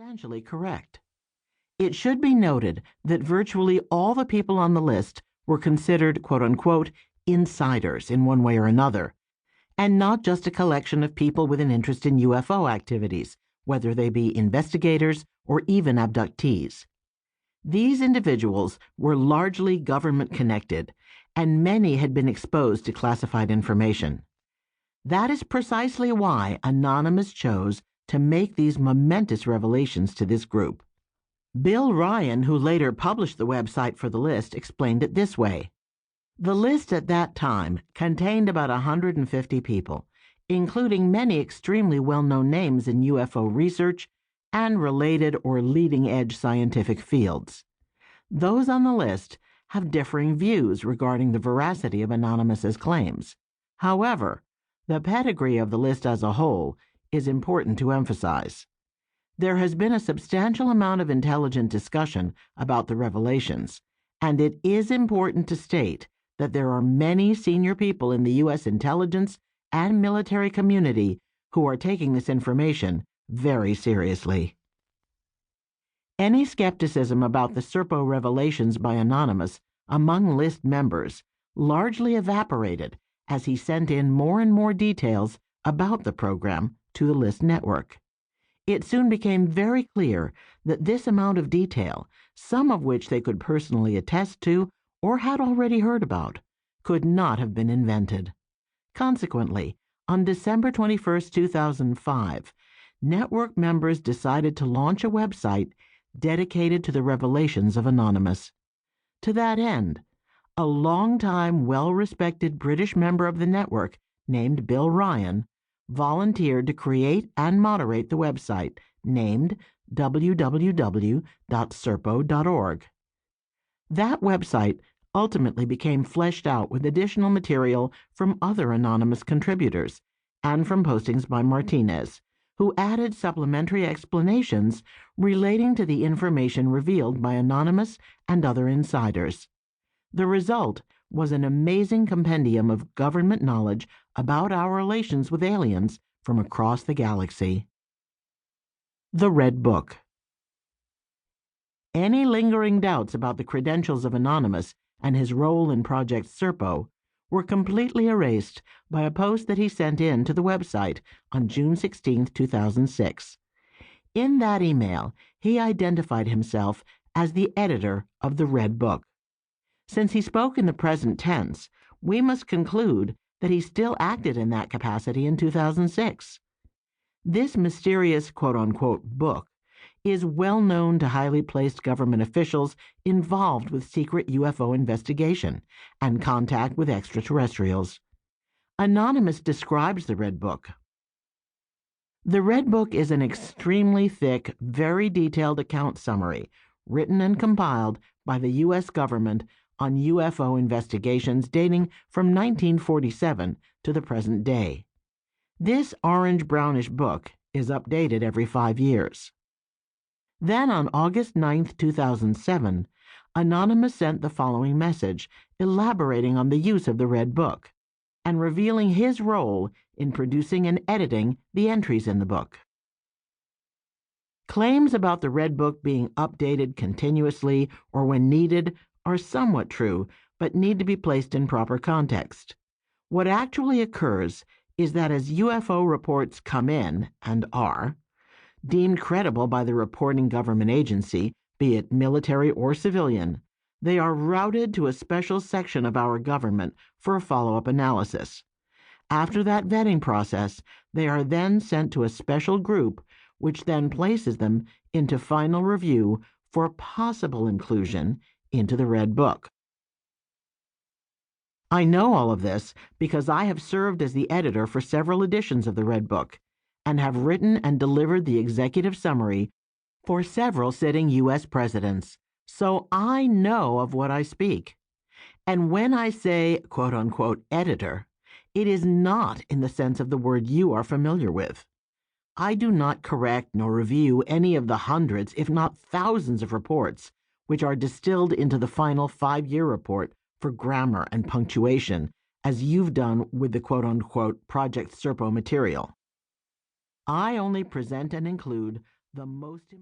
substantially correct. It should be noted that virtually all the people on the list were considered quote-unquote insiders in one way or another, and not just a collection of people with an interest in UFO activities, whether they be investigators or even abductees. These individuals were largely government-connected, and many had been exposed to classified information. That is precisely why Anonymous chose to make these momentous revelations to this group. Bill Ryan, who later published the website for the list, explained it this way. The list at that time contained about 150 people, including many extremely well-known names in UFO research and related or leading-edge scientific fields. Those on the list have differing views regarding the veracity of Anonymous's claims. However, the pedigree of the list as a whole is important to emphasize. There has been a substantial amount of intelligent discussion about the revelations, and it is important to state that there are many senior people in the U.S. intelligence and military community who are taking this information very seriously. Any skepticism about the Serpo revelations by Anonymous among list members largely evaporated as he sent in more and more details about the program to the list network. It soon became very clear that this amount of detail, some of which they could personally attest to or had already heard about, could not have been invented. Consequently, on December 21, 2005, network members decided to launch a website dedicated to the revelations of Anonymous. To that end, a long-time, well-respected British member of the network named Bill Ryan volunteered to create and moderate the website named www.serpo.org. That website ultimately became fleshed out with additional material from other anonymous contributors and from postings by Martinez, who added supplementary explanations relating to the information revealed by Anonymous and other insiders. The result was an amazing compendium of government knowledge about our relations with aliens from across the galaxy. The Red Book. Any lingering doubts about the credentials of Anonymous and his role in Project Serpo were completely erased by a post that he sent in to the website on June 16, 2006. In that email, he identified himself as the editor of the Red Book. Since he spoke in the present tense, we must conclude that he still acted in that capacity in 2006. This mysterious quote-unquote book is well known to highly placed government officials involved with secret UFO investigation and contact with extraterrestrials. Anonymous describes the Red Book. The Red Book is an extremely thick, very detailed account summary written and compiled by the U.S. government on UFO investigations dating from 1947 to the present day. This orange-brownish book is updated every 5 years. Then on August 9, 2007, Anonymous sent the following message elaborating on the use of the Red Book and revealing his role in producing and editing the entries in the book. Claims about the Red Book being updated continuously or when needed are somewhat true, but need to be placed in proper context. What actually occurs is that as UFO reports come in and are deemed credible by the reporting government agency, be it military or civilian, they are routed to a special section of our government for a follow-up analysis. After that vetting process, they are then sent to a special group, which then places them into final review for possible inclusion into the Red Book. I know all of this because I have served as the editor for several editions of the Red Book and have written and delivered the executive summary for several sitting U.S. presidents, so I know of what I speak. And when I say quote-unquote editor, it is not in the sense of the word you are familiar with. I do not correct nor review any of the hundreds, if not thousands of reports which are distilled into the final 5-year report for grammar and punctuation, as you've done with the quote-unquote Project Serpo material. I only present and include the most important